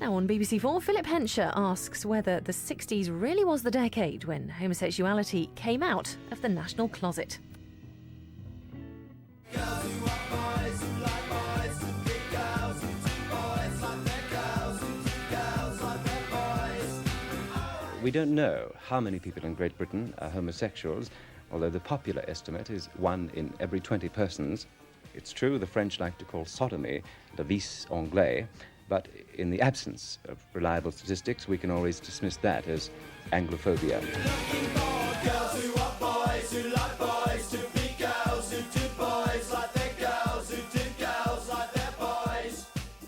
Now on BBC4, Philip Hensher asks whether the 60s really was the decade when homosexuality came out of the national closet. We don't know how many people in Great Britain are homosexuals, although the popular estimate is 1 in every 20 persons. It's true the French like to call sodomy le vice anglais, but in the absence of reliable statistics, we can always dismiss that as Anglophobia.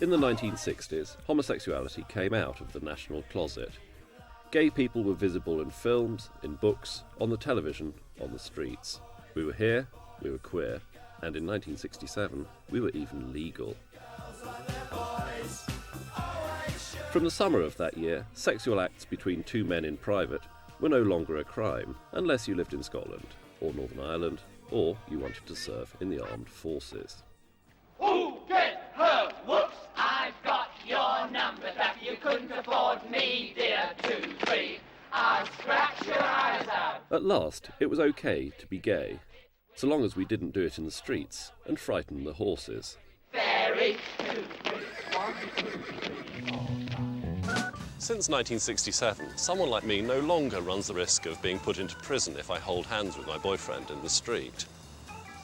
In the 1960s, homosexuality came out of the national closet. Gay people were visible in films, in books, on the television, on the streets. We were here, we were queer, and in 1967, we were even legal. From the summer of that year, sexual acts between two men in private were no longer a crime, unless you lived in Scotland, or Northern Ireland, or you wanted to serve in the armed forces. Who get hurt? Whoops, I've got your number that you couldn't afford me, dear 2, 3. I'll scratch your eyes out. At last, it was okay to be gay, so long as we didn't do it in the streets and frighten the horses. Very 2, 3. 1, 2, 3, 4, 5. Since 1967, someone like me no longer runs the risk of being put into prison if I hold hands with my boyfriend in the street.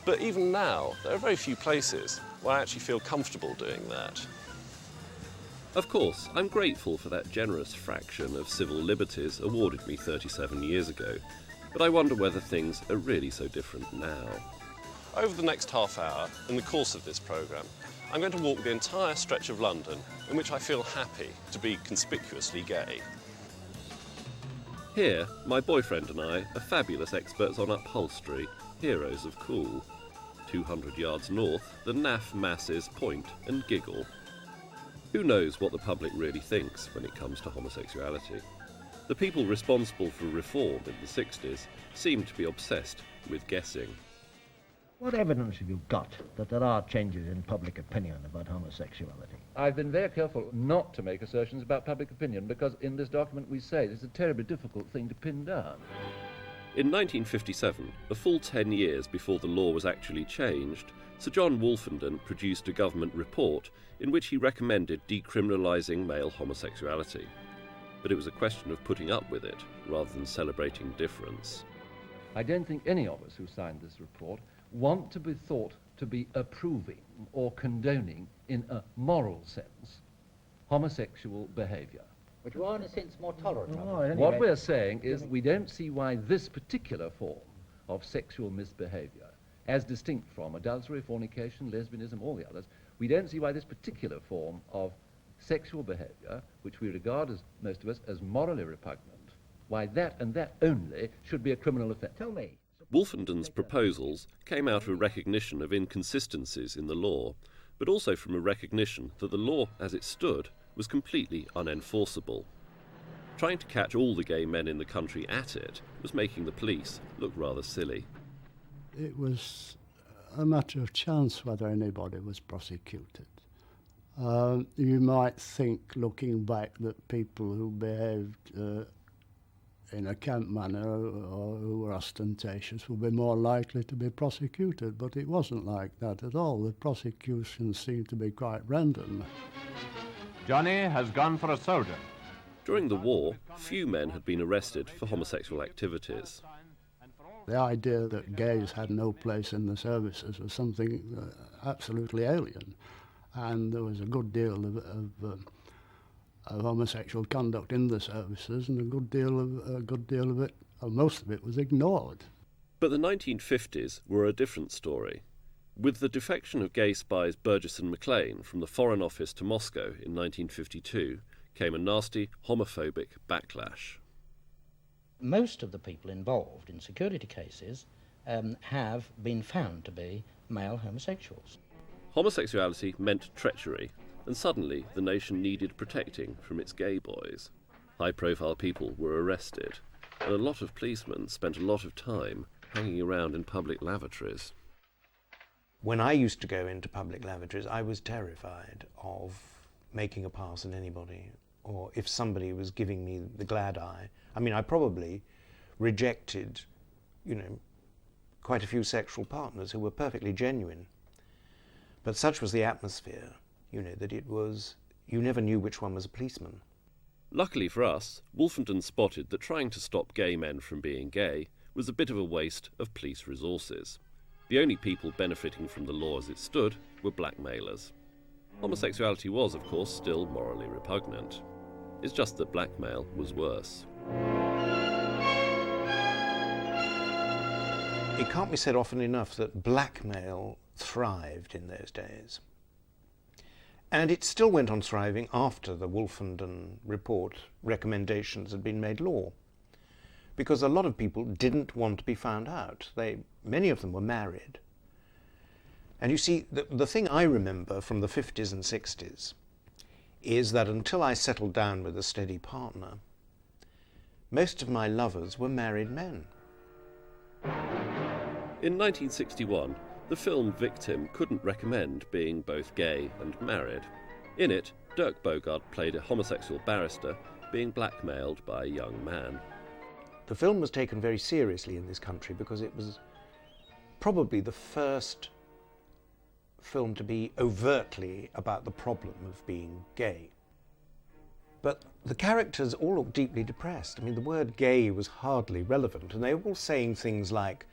But even now, there are very few places where I actually feel comfortable doing that. Of course, I'm grateful for that generous fraction of civil liberties awarded me 37 years ago, but I wonder whether things are really so different now. Over the next half hour, in the course of this programme, I'm going to walk the entire stretch of London in which I feel happy to be conspicuously gay. Here, my boyfriend and I are fabulous experts on upholstery, heroes of cool. 200 yards north, the naff masses point and giggle. Who knows what the public really thinks when it comes to homosexuality? The people responsible for reform in the 60s seem to be obsessed with guessing. What evidence have you got that there are changes in public opinion about homosexuality? I've been very careful not to make assertions about public opinion because in this document we say it's a terribly difficult thing to pin down. In 1957, a full 10 years before the law was actually changed, Sir John Wolfenden produced a government report in which he recommended decriminalising male homosexuality. But it was a question of putting up with it rather than celebrating difference. I don't think any of us who signed this report want to be thought to be approving or condoning, in a moral sense, homosexual behaviour. But you are, in a sense, more tolerant of it. What we're saying is we don't see why this particular form of sexual misbehaviour, as distinct from adultery, fornication, lesbianism, all the others, we don't see why this particular form of sexual behaviour, which we regard as, most of us, as morally repugnant, why that and that only should be a criminal offence. Tell me. Wolfenden's proposals came out of a recognition of inconsistencies in the law, but also from a recognition that the law, as it stood, was completely unenforceable. Trying to catch all the gay men in the country at it was making the police look rather silly. It was a matter of chance whether anybody was prosecuted. You might think, looking back, that people who behaved in a camp manner or who were ostentatious would be more likely to be prosecuted, but it wasn't like that at all. The prosecutions seemed to be quite random. Johnny has gone for a soldier. During the war, few men had been arrested for homosexual activities. The idea that gays had no place in the services was something absolutely alien, and there was a good deal of homosexual conduct in the services, and a good deal of it, or most of it, was ignored. But the 1950s were a different story. With the defection of gay spies Burgess and Maclean from the Foreign Office to Moscow in 1952 came a nasty homophobic backlash. Most of the people involved in security cases have been found to be male homosexuals. Homosexuality meant treachery, and suddenly the nation needed protecting from its gay boys. High-profile people were arrested, and a lot of policemen spent a lot of time hanging around in public lavatories. When I used to go into public lavatories, I was terrified of making a pass at anybody, or if somebody was giving me the glad eye. I mean, I probably rejected, you know, quite a few sexual partners who were perfectly genuine. But such was the atmosphere, you know, that it was, you never knew which one was a policeman. Luckily for us, Wolfenden spotted that trying to stop gay men from being gay was a bit of a waste of police resources. The only people benefiting from the law as it stood were blackmailers. Homosexuality was, of course, still morally repugnant. It's just that blackmail was worse. It can't be said often enough that blackmail thrived in those days. And it still went on thriving after the Wolfenden report recommendations had been made law, because a lot of people didn't want to be found out. Many of them were married. And you see, the thing I remember from the 50s and 60s is that until I settled down with a steady partner, most of my lovers were married men. In 1961, the film Victim couldn't recommend being both gay and married. In it, Dirk Bogarde played a homosexual barrister being blackmailed by a young man. The film was taken very seriously in this country because it was probably the first film to be overtly about the problem of being gay. But the characters all looked deeply depressed. I mean, the word gay was hardly relevant, and they were all saying things like,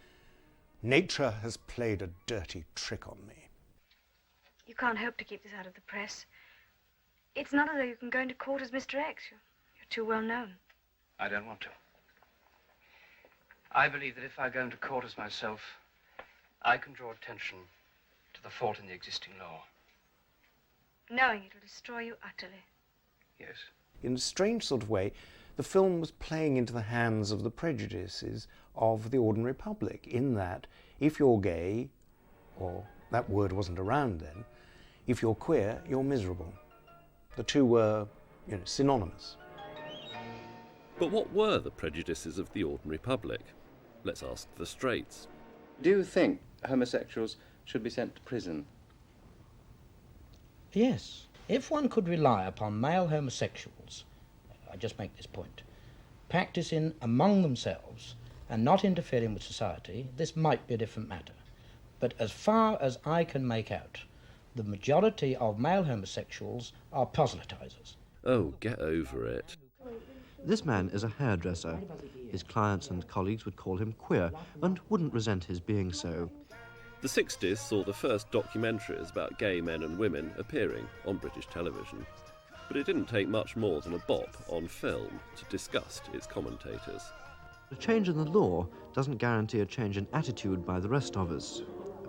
"Nature has played a dirty trick on me." You can't hope to keep this out of the press. It's not as though you can go into court as Mr. X. You're too well known. I don't want to. I believe that if I go into court as myself, I can draw attention to the fault in the existing law. Knowing it will destroy you utterly. Yes. In a strange sort of way, the film was playing into the hands of the prejudices of the ordinary public, in that if you're gay, or that word wasn't around then, if you're queer, you're miserable. The two were, you know, synonymous. But what were the prejudices of the ordinary public? Let's ask the straights. Do you think homosexuals should be sent to prison? Yes. If one could rely upon male homosexuals, I just make this point, practicing among themselves and not interfering with society, this might be a different matter. But as far as I can make out, the majority of male homosexuals are proselytizers. Oh, get over it. This man is a hairdresser. His clients and colleagues would call him queer and wouldn't resent his being so. The 60s saw the first documentaries about gay men and women appearing on British television. But it didn't take much more than a bop on film to disgust its commentators. A change in the law doesn't guarantee a change in attitude by the rest of us.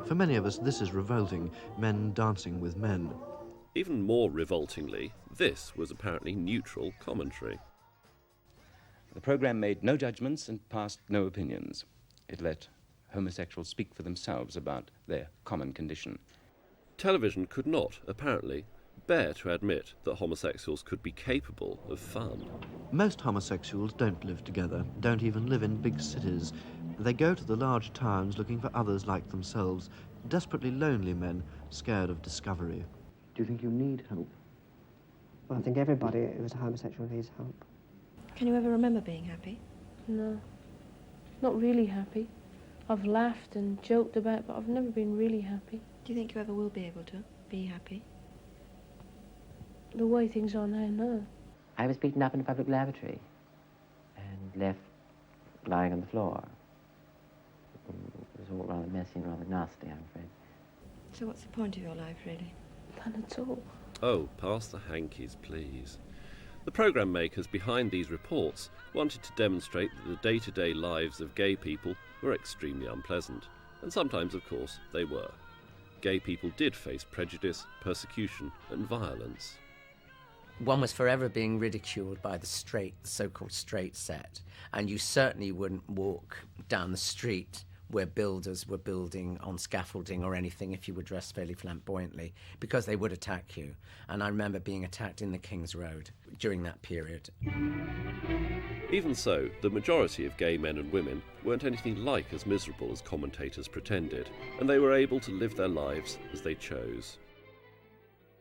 For many of us, this is revolting, men dancing with men. Even more revoltingly, this was apparently neutral commentary. The programme made no judgments and passed no opinions. It let homosexuals speak for themselves about their common condition. Television could not, apparently, bear to admit that homosexuals could be capable of fun. Most homosexuals don't live together, don't even live in big cities. They go to the large towns looking for others like themselves, desperately lonely men, scared of discovery. Do you think you need help? Well, I think everybody who's a homosexual needs help. Can you ever remember being happy? No, not really happy. I've laughed and joked about, but I've never been really happy. Do you think you ever will be able to be happy? The way things are now, no. I was beaten up in a public lavatory and left lying on the floor. It was all rather messy and rather nasty, I'm afraid. So what's the point of your life, really? None at all. Oh, pass the hankies, please. The programme makers behind these reports wanted to demonstrate that the day-to-day lives of gay people were extremely unpleasant, and sometimes, of course, they were. Gay people did face prejudice, persecution, and violence. One was forever being ridiculed by the so-called straight set, and you certainly wouldn't walk down the street where builders were building on scaffolding or anything if you were dressed fairly flamboyantly, because they would attack you. And I remember being attacked in the King's Road during that period. Even so, the majority of gay men and women weren't anything like as miserable as commentators pretended, and they were able to live their lives as they chose.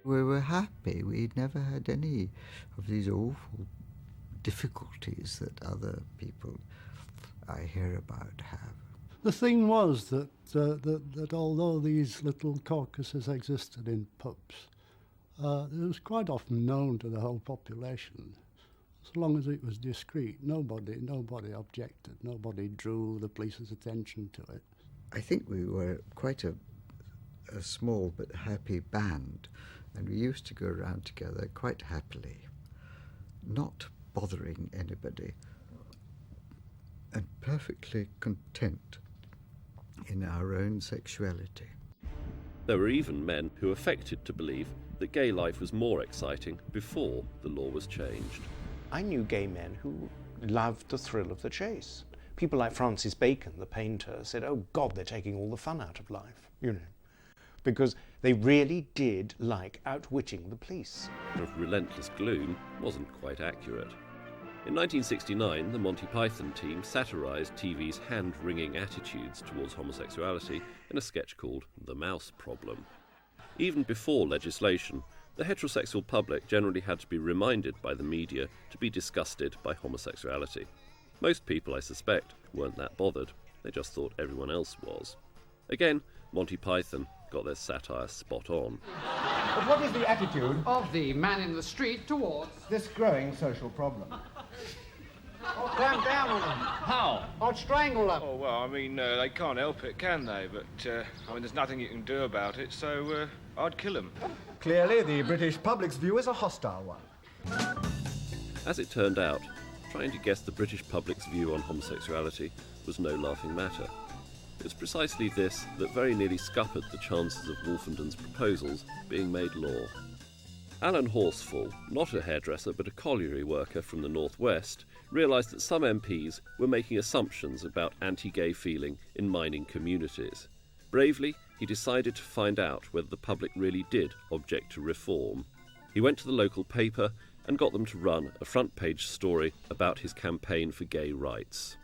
We were happy. We'd never had any of these awful difficulties that other people I hear about have. The thing was that although these little caucuses existed in pubs, it was quite often known to the whole population. As long as it was discreet, nobody objected, nobody drew the police's attention to it. I think we were quite a small but happy band, and we used to go around together quite happily, not bothering anybody, and perfectly content in our own sexuality. There were even men who affected to believe that gay life was more exciting before the law was changed. I knew gay men who loved the thrill of the chase. People like Francis Bacon, the painter, said, "Oh God, they're taking all the fun out of life," you know, because they really did like outwitting the police. Of relentless gloom wasn't quite accurate. In 1969, the Monty Python team satirised TV's hand-wringing attitudes towards homosexuality in a sketch called The Mouse Problem. Even before legislation, the heterosexual public generally had to be reminded by the media to be disgusted by homosexuality. Most people, I suspect, weren't that bothered. They just thought everyone else was. Again, Monty Python got their satire spot on. But what is the attitude of the man in the street towards this growing social problem? I'll clamp down on them. How? I'll strangle them. Oh, well, I mean, they can't help it, can they? But, I mean, there's nothing you can do about it, so I'd kill them. Clearly, the British public's view is a hostile one. As it turned out, trying to guess the British public's view on homosexuality was no laughing matter. It was precisely this that very nearly scuppered the chances of Wolfenden's proposals being made law. Alan Horsfall, not a hairdresser but a colliery worker from the northwest, realised that some MPs were making assumptions about anti-gay feeling in mining communities. Bravely, he decided to find out whether the public really did object to reform. He went to the local paper and got them to run a front-page story about his campaign for gay rights.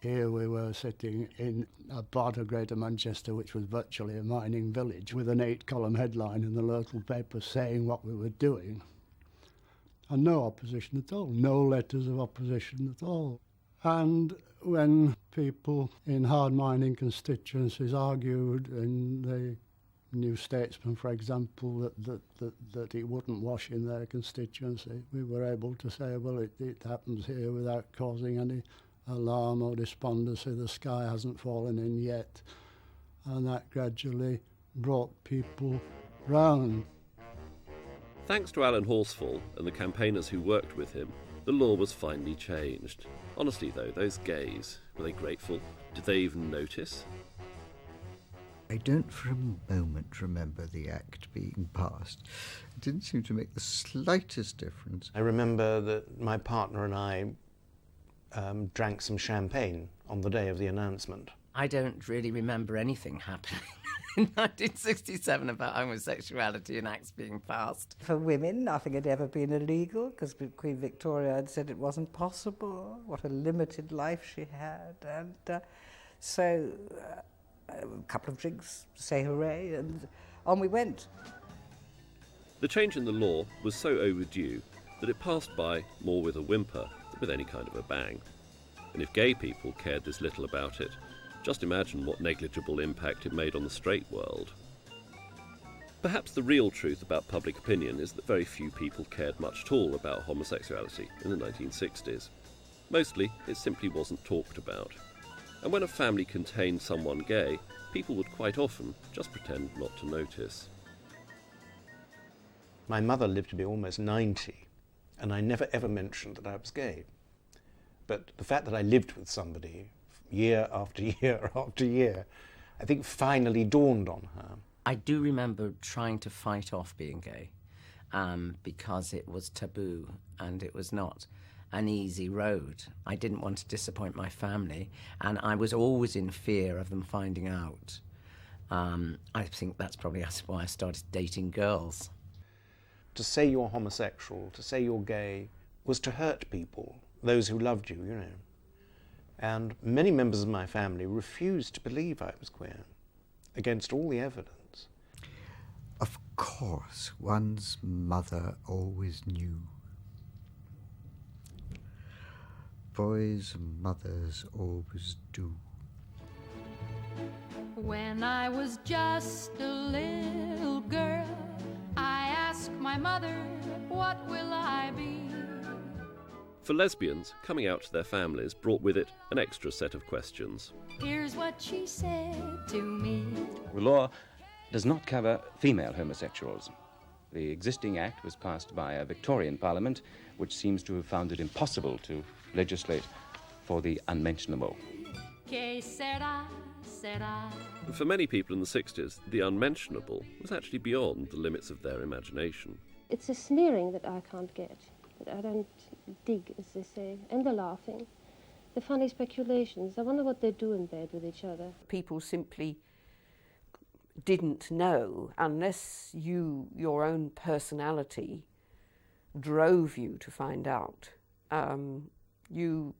Here we were sitting in a part of Greater Manchester which was virtually a mining village, with an 8-column headline in the local paper saying what we were doing. And no opposition at all, no letters of opposition at all. And when people in hard mining constituencies argued in the New Statesman, for example, that it wouldn't wash in their constituency, we were able to say, well, it happens here without causing any alarm or despondency. The sky hasn't fallen in yet. And that gradually brought people round. Thanks to Alan Horsfall and the campaigners who worked with him, the law was finally changed. Honestly, though, those gays, were they grateful? Did they even notice? I don't for a moment remember the Act being passed. It didn't seem to make the slightest difference. I remember that my partner and I drank some champagne on the day of the announcement. I don't really remember anything happening in 1967 about homosexuality and acts being passed. For women, nothing had ever been illegal, because Queen Victoria had said it wasn't possible. What a limited life she had. And so a couple of drinks, say hooray, and on we went. The change in the law was so overdue that it passed by more with a whimper than with any kind of a bang. And if gay people cared this little about it, just imagine what negligible impact it made on the straight world. Perhaps the real truth about public opinion is that very few people cared much at all about homosexuality in the 1960s. Mostly, it simply wasn't talked about. And when a family contained someone gay, people would quite often just pretend not to notice. My mother lived to be almost 90, and I never ever mentioned that I was gay. But the fact that I lived with somebody year after year after year, I think finally dawned on her. I do remember trying to fight off being gay because it was taboo and it was not an easy road. I didn't want to disappoint my family, and I was always in fear of them finding out. I think that's probably why I started dating girls. To say you're homosexual, to say you're gay, was to hurt people, those who loved you, you know. And many members of my family refused to believe I was queer, against all the evidence. Of course, one's mother always knew. Boys' mothers always do. When I was just a little girl, I asked my mother, what will I be? For lesbians, coming out to their families brought with it an extra set of questions. Here's what she said to me. The law does not cover female homosexuals. The existing act was passed by a Victorian Parliament, which seems to have found it impossible to legislate for the unmentionable. Que sera, sera. For many people in the 60s, the unmentionable was actually beyond the limits of their imagination. It's a sneering that I can't get, that I don't dig, as they say, and the laughing. The funny speculations. I wonder what they do in bed with each other. People simply didn't know unless your own personality drove you to find out. You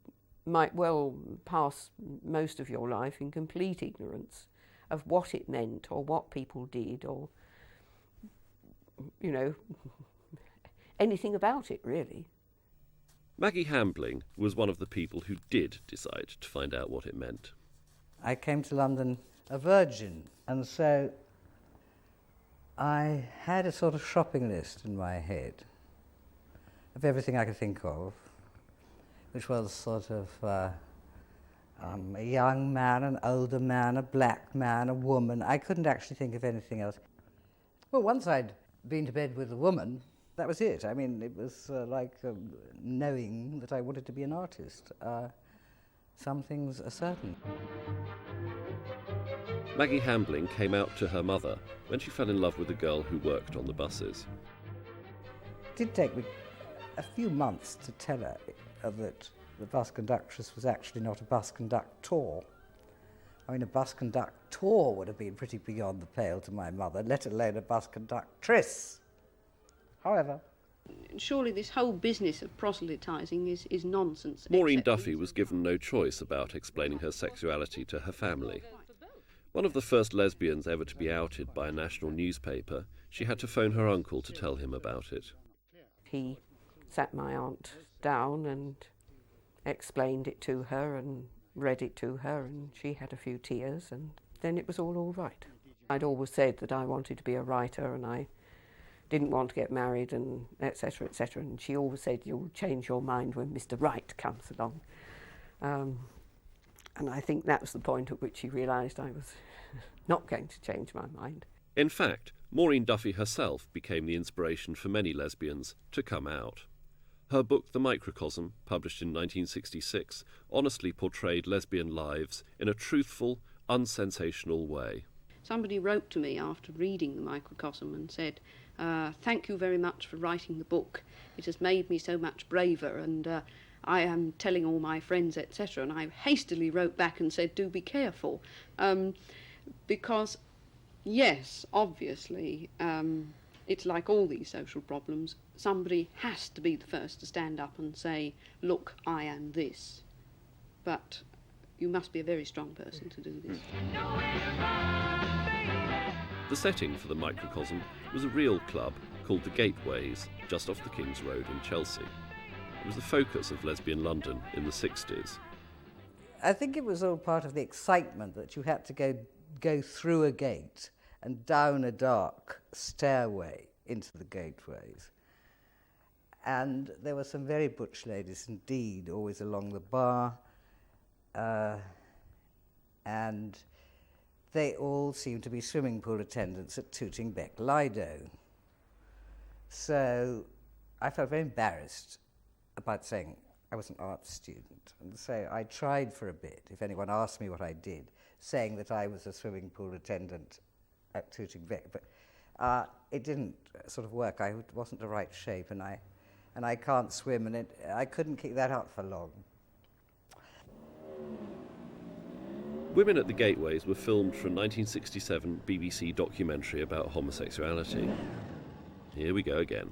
might well pass most of your life in complete ignorance of what it meant or what people did or, you know, anything about it, really. Maggie Hambling was one of the people who did decide to find out what it meant. I came to London a virgin, and so I had a sort of shopping list in my head of everything I could think of, which was sort of a young man, an older man, a black man, a woman. I couldn't actually think of anything else. Well, once I'd been to bed with a woman, that was it. I mean, it was like knowing that I wanted to be an artist. Some things are certain. Maggie Hambling came out to her mother when she fell in love with a girl who worked on the buses. It did take me a few months to tell her that the bus conductress was actually not a bus conductor. I mean, a bus conductor would have been pretty beyond the pale to my mother, let alone a bus conductress. However, surely this whole business of proselytising is nonsense. Maureen Duffy was given no choice about explaining her sexuality to her family. One of the first lesbians ever to be outed by a national newspaper, she had to phone her uncle to tell him about it. He sat my aunt down and explained it to her and read it to her, and she had a few tears, and then it was all right. I'd always said that I wanted to be a writer and I didn't want to get married and etc., etc., and she always said, you'll change your mind when Mr. Right comes along. And I think that was the point at which she realised I was not going to change my mind. In fact, Maureen Duffy herself became the inspiration for many lesbians to come out. Her book, The Microcosm, published in 1966, honestly portrayed lesbian lives in a truthful, unsensational way. Somebody wrote to me after reading The Microcosm and said, thank you very much for writing the book. It has made me so much braver, and I am telling all my friends, etc. And I hastily wrote back and said, do be careful. Because, yes, obviously, it's like all these social problems. Somebody has to be the first to stand up and say, look, I am this. But you must be a very strong person to do this. The setting for The Microcosm was a real club called the Gateways, just off the King's Road in Chelsea. It was the focus of lesbian London in the 60s. I think it was all part of the excitement that you had to go through a gate and down a dark stairway into the gateways. And there were some very butch ladies indeed, always along the bar, and they all seemed to be swimming pool attendants at Tooting Bec Lido. So I felt very embarrassed about saying I was an art student, and so I tried for a bit, if anyone asked me what I did, saying that I was a swimming pool attendant at Tooting Bec, but it didn't sort of work. I wasn't the right shape, and I can't swim, and I couldn't keep that up for long. Women at the Gateways were filmed for a 1967 BBC documentary about homosexuality. Here we go again.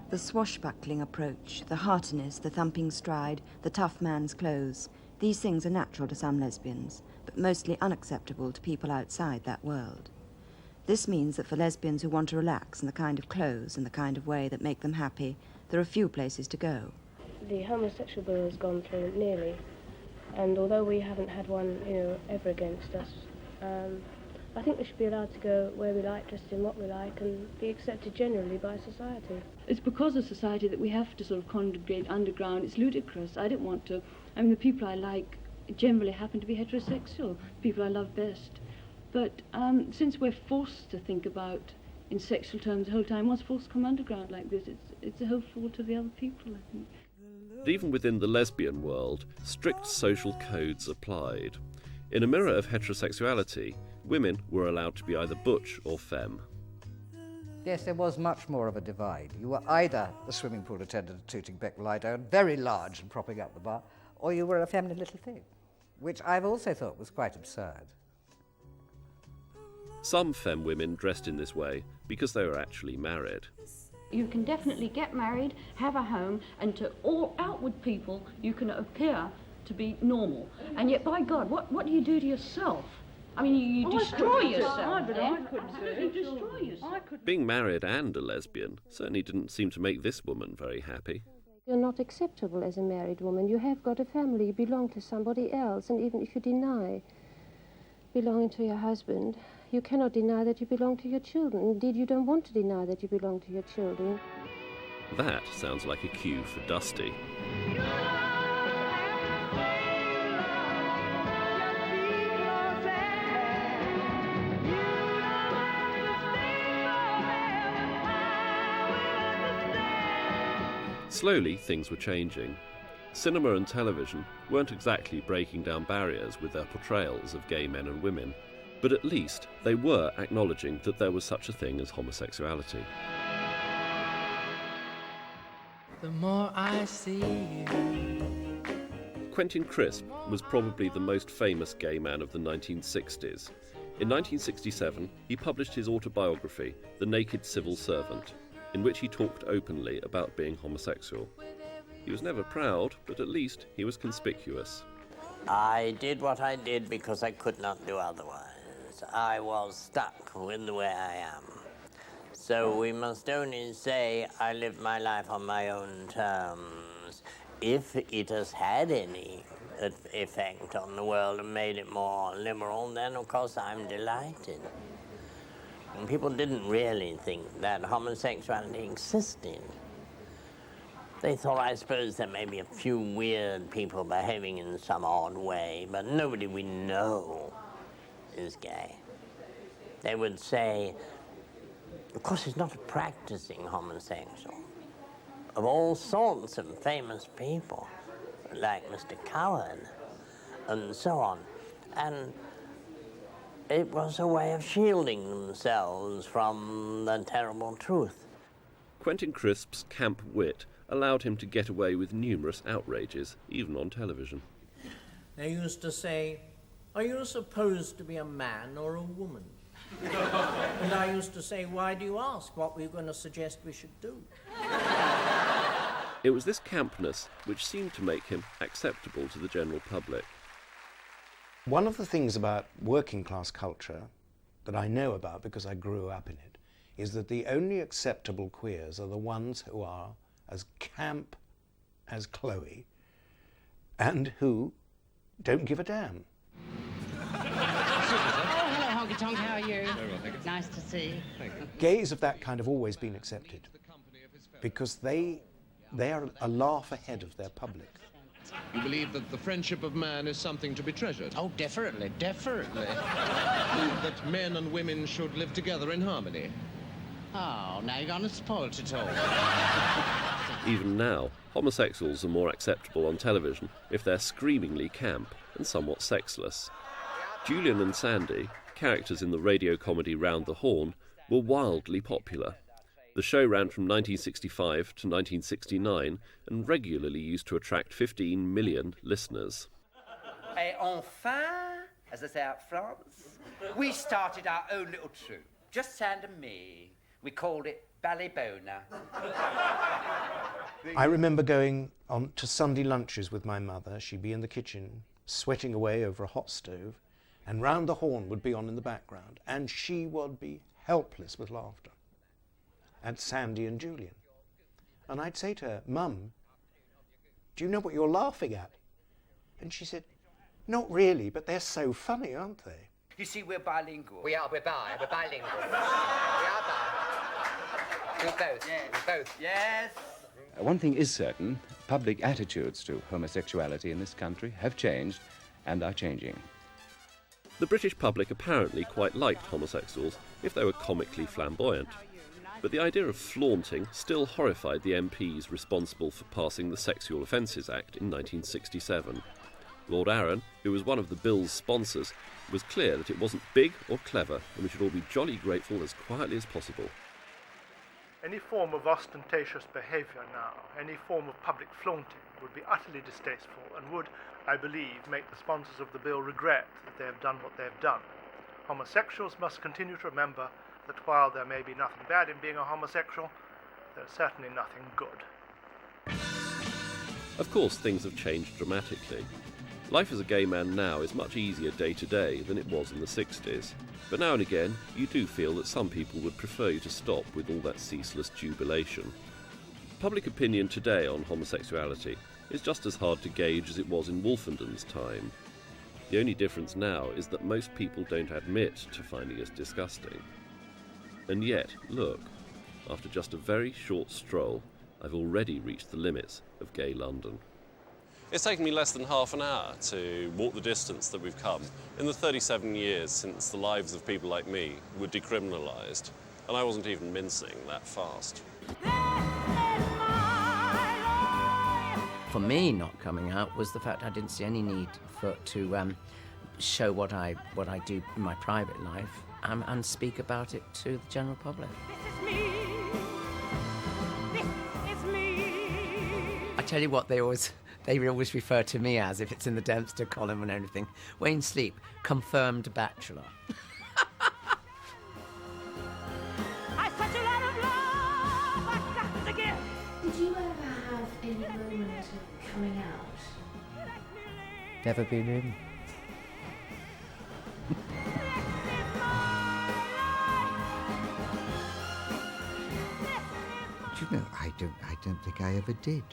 The swashbuckling approach, the heartiness, the thumping stride, the tough man's clothes, these things are natural to some lesbians, but mostly unacceptable to people outside that world. This means that for lesbians who want to relax in the kind of clothes and the kind of way that make them happy, there are few places to go. The homosexual bill has gone through nearly, and although we haven't had one, ever against us, I think we should be allowed to go where we like, dressed in what we like, and be accepted generally by society. It's because of society that we have to sort of congregate underground. It's ludicrous. I don't want to. I mean, the people I like generally happen to be heterosexual, people I love best. But since we're forced to think about in sexual terms the whole time, one's forced to come underground like this, it's the whole fault of the other people, I think. Even within the lesbian world, strict social codes applied. In a mirror of heterosexuality, women were allowed to be either butch or femme. Yes, there was much more of a divide. You were either a swimming pool attendant, a tooting Beck lighter, very large and propping up the bar, or you were a feminine little thing, which I've also thought was quite absurd. Some femme women dressed in this way because they were actually married. You can definitely get married, have a home, and to all outward people you can appear to be normal. And yet, by God, what do you do to yourself? I mean, you destroy yourself. I couldn't destroy yourself. Being married and a lesbian certainly didn't seem to make this woman very happy. You're not acceptable as a married woman. You have got a family, you belong to somebody else, and even if you deny belonging to your husband, you cannot deny that you belong to your children. Indeed, you don't want to deny that you belong to your children. That sounds like a cue for Dusty. Slowly, things were changing. Cinema and television weren't exactly breaking down barriers with their portrayals of gay men and women, but at least they were acknowledging that there was such a thing as homosexuality. The more I see you. Quentin Crisp was probably the most famous gay man of the 1960s. In 1967, he published his autobiography, The Naked Civil Servant, in which he talked openly about being homosexual. He was never proud, but at least he was conspicuous. I did what I did because I could not do otherwise. I was stuck with the way I am. So we must only say I lived my life on my own terms. If it has had any effect on the world and made it more liberal, then of course I'm delighted. And people didn't really think that homosexuality existed. They thought, I suppose, there may be a few weird people behaving in some odd way, but nobody we know is gay. They would say, of course, he's not a practicing homosexual. Of all sorts of famous people, like Mr. Coward, and so on. And it was a way of shielding themselves from the terrible truth. Quentin Crisp's camp wit allowed him to get away with numerous outrages, even on television. They used to say, are you supposed to be a man or a woman? And I used to say, why do you ask? What were you going to suggest we should do? It was this campness which seemed to make him acceptable to the general public. One of the things about working class culture that I know about because I grew up in it is that the only acceptable queers are the ones who are as camp as Chloe and who don't give a damn. Hello, Honky Tonk, how are you? Very well, thank you. Nice to see you. Thank you. Gays of that kind have always been accepted because they are a laugh ahead of their public. You believe that the friendship of man is something to be treasured? Oh, definitely, definitely. That men and women should live together in harmony? Oh, now you're going to spoil it all. Even now, homosexuals are more acceptable on television if they're screamingly camp and somewhat sexless. Julian and Sandy, characters in the radio comedy Round the Horn, were wildly popular. The show ran from 1965 to 1969 and regularly used to attract 15 million listeners. Et enfin, as they say out in France, we started our own little troupe, just Sand and me. We called it Ballybona. I remember going on to Sunday lunches with my mother. She'd be in the kitchen, sweating away over a hot stove, and Round the Horn would be on in the background, and she would be helpless with laughter, at Sandy and Julian. And I'd say to her, "Mum, do you know what you're laughing at?" And she said, "Not really, but they're so funny, aren't they?" You see, we're bilingual. We're bilingual. We are bi. We're both. Yes. We're both. Yes. One thing is certain, public attitudes to homosexuality in this country have changed and are changing. The British public apparently quite liked homosexuals if they were comically flamboyant. But the idea of flaunting still horrified the MPs responsible for passing the Sexual Offences Act in 1967. Lord Arran, who was one of the bill's sponsors, was clear that it wasn't big or clever and we should all be jolly grateful as quietly as possible. Any form of ostentatious behaviour now, any form of public flaunting, would be utterly distasteful and would, I believe, make the sponsors of the bill regret that they have done what they have done. Homosexuals must continue to remember that while there may be nothing bad in being a homosexual, there's certainly nothing good. Of course, things have changed dramatically. Life as a gay man now is much easier day to day than it was in the 60s. But now and again, you do feel that some people would prefer you to stop with all that ceaseless jubilation. Public opinion today on homosexuality is just as hard to gauge as it was in Wolfenden's time. The only difference now is that most people don't admit to finding us disgusting. And yet, look, after just a very short stroll, I've already reached the limits of gay London. It's taken me less than half an hour to walk the distance that we've come in the 37 years since the lives of people like me were decriminalised, and I wasn't even mincing that fast. For me, not coming out was the fact I didn't see any need to show what I do in my private life and speak about it to the general public. I tell you what, they always refer to me as, if it's in the Dempster column and everything, Wayne Sleep, confirmed bachelor. Did you ever have any moment of coming out? Never been in. Do you know, I don't think I ever did.